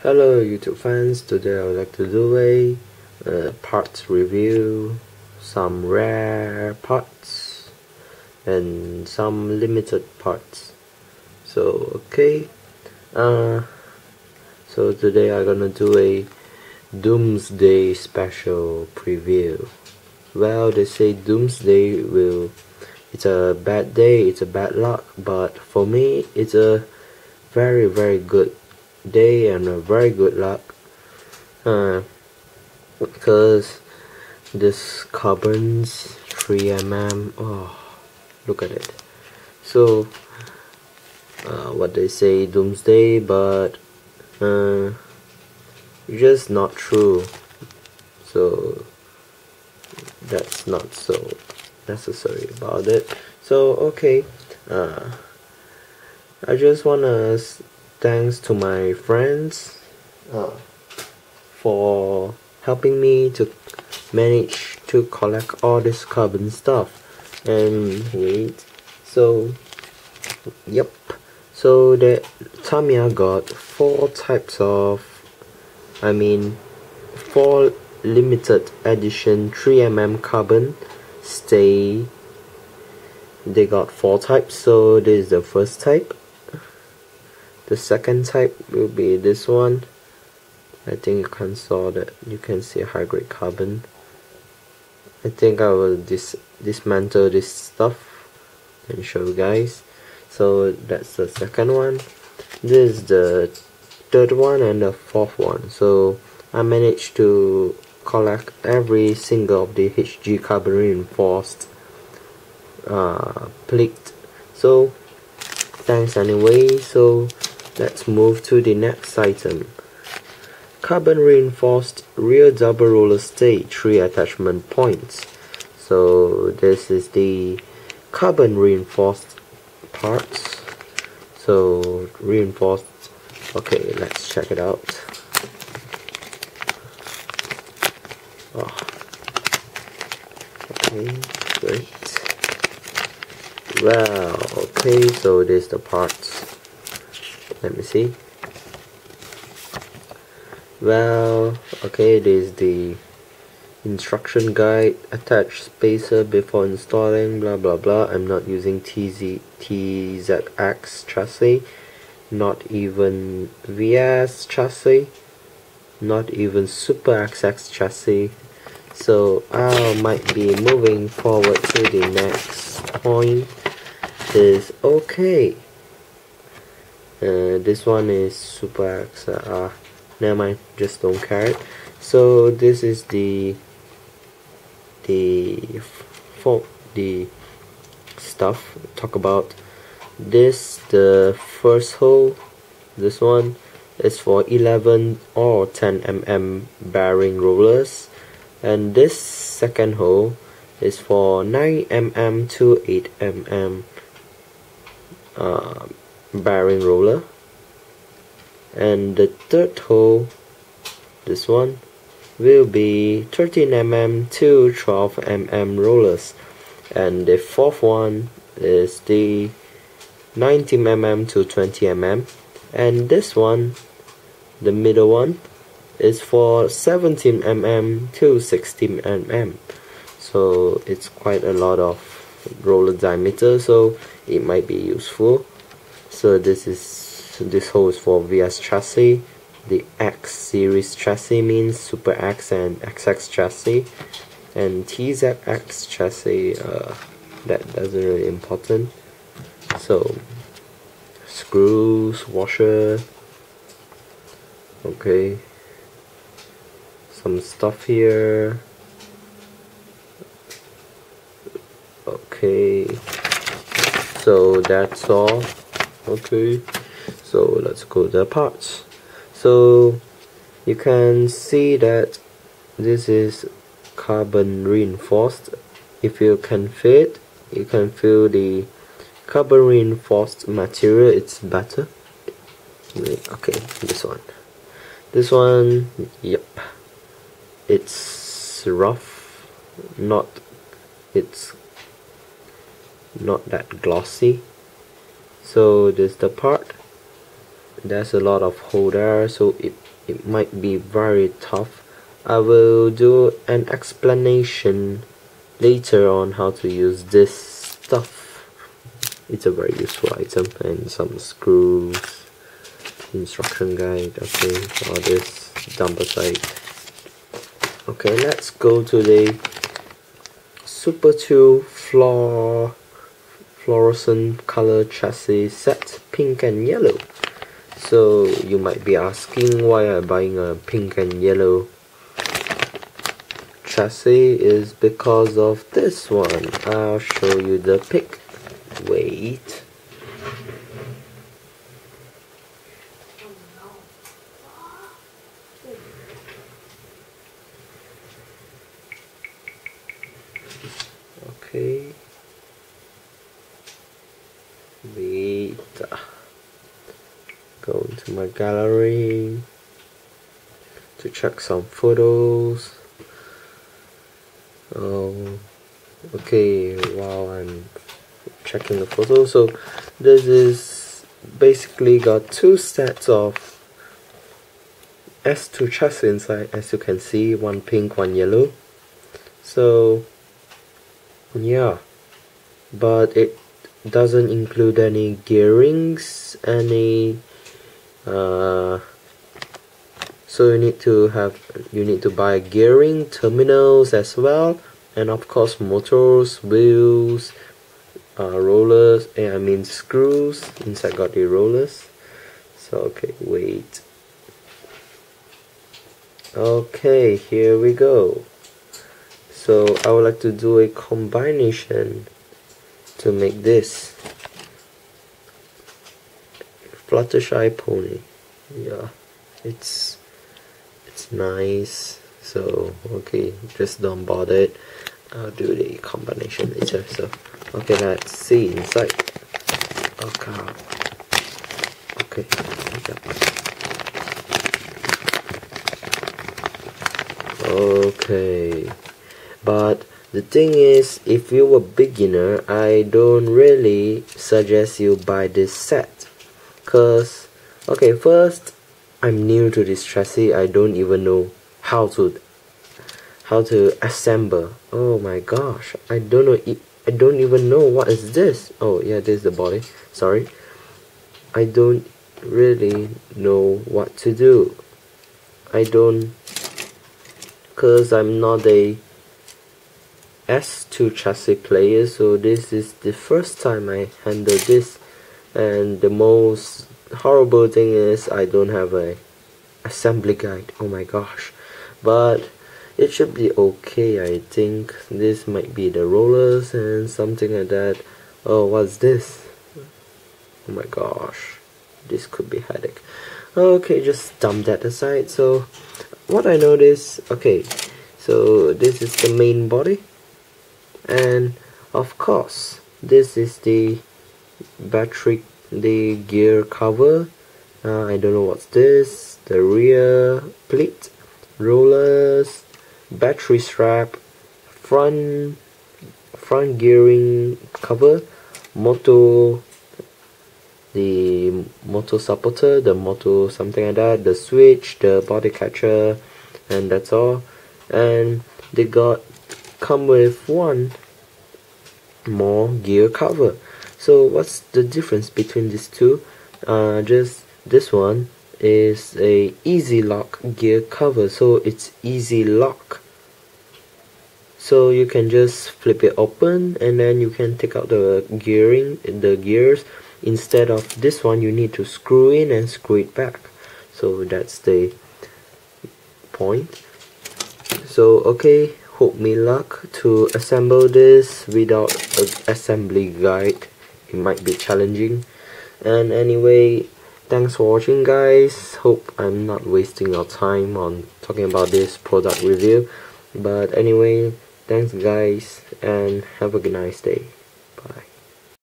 Hello YouTube fans, today I would like to do a parts review, some rare parts and some limited parts. So so today I'm gonna do a Doomsday special preview. Well, they say Doomsday it's a bad day, it's a bad luck, but for me it's a very good day and a very good luck, because this carbon's 3mm. Oh, look at it. So what they say, Doomsday, but just not true. So that's not so necessary about it. So I just wanna thanks to my friends for helping me to manage to collect all this carbon stuff. And wait, so yep, so the Tamiya got four limited edition 3mm carbon stay. They got four types, so this is the first type. The second type will be this one. I think you can saw that, you can see high grade carbon. I think I will dismantle this stuff and show you guys. So that's the second one. This is the third one and the fourth one. So I managed to collect every single of the HG carbon reinforced plate. So thanks anyway. So let's move to the next item. Carbon reinforced rear double roller stay 3 attachment points. So this is the carbon reinforced parts. So reinforced. Okay, let's check it out. Oh. Okay, great. Well, okay, so this is the parts. Let me see. Well, okay, this is the instruction guide. Attach spacer before installing, blah blah blah. I'm not using TZX chassis, not even VS chassis, not even Super XX chassis. So I might be moving forward to the next point. Is okay. This one is Super X. Never mind, just don't care it. So this is the stuff. Talk about this. The first hole, this one is for 11 or 10mm bearing rollers, and this second hole is for 9mm to 8mm bearing roller, and the third hole, this one, will be 13mm to 12mm rollers, and the fourth one is the 19mm to 20mm, and this one, the middle one, is for 17mm to 16mm. So it's quite a lot of roller diameter, so it might be useful. So this hole is for VS chassis. The X series chassis means Super X and XX chassis, and TZX chassis, that doesn't really important. So screws, washer, okay, some stuff here. Okay, so that's all. Okay, so let's go to the parts. So you can see that this is carbon reinforced. If you can feel it, you can feel the carbon reinforced material, it's better. Okay, this one, yep, it's rough, it's not that glossy. So this is the part. there's a lot of hole there, so it might be very tough. I will do an explanation later on how to use this stuff. It's a very useful item, and some screws, instruction guide, okay, all this dump aside. Okay, let's go to the Super 2 fluorescent color chassis set, pink and yellow. So you might be asking why I'm buying a pink and yellow chassis. Is because of this one. I'll show you the pic. Wait. Okay. Wait. Go into my gallery to check some photos. Oh, okay, while I'm checking the photos, so this is basically got two sets of S2 chassis inside, as you can see, one pink, one yellow. So yeah, but it doesn't include any gearings, any so you need to buy gearing, terminals as well, and of course motors, wheels, rollers, I mean screws. Inside got the rollers. So okay, wait. Okay, here we go. So I would like to do a combination to make this Fluttershy pony. Yeah, it's nice. So okay, just don't bother it. I'll do the combination later. So okay, let's see inside. Okay. Okay. Okay. But the thing is, if you're a beginner, I don't really suggest you buy this set. Cause okay, first, I'm new to this chassis. I don't even know how to assemble. Oh my gosh, I don't know. I don't even know what is this. Oh yeah, this is the body. Sorry, I don't really know what to do. I don't, cause I'm not a S2 chassis player, so this is the first time I handle this, and the most horrible thing is I don't have a assembly guide. Oh my gosh, but it should be okay. I think this might be the rollers and something like that. Oh, what's this? Oh my gosh, this could be headache. Okay, just dump that aside. So what I noticed, okay, so this is the main body, and of course this is the battery, the gear cover. I don't know what's this. The rear plate, rollers, battery strap, front gearing cover, the motor supporter, the motor something like that, the switch, the body catcher, and that's all. And they come with one more gear cover. So what's the difference between these two? Just this one is a easy lock gear cover, so it's easy lock, so you can just flip it open and then you can take out the gears. Instead of this one, you need to screw in and screw it back. So that's the point. So okay, hope me luck to assemble this without an assembly guide. It might be challenging. And anyway, thanks for watching guys. Hope I'm not wasting your time on talking about this product review. But anyway, thanks guys, and have a nice day.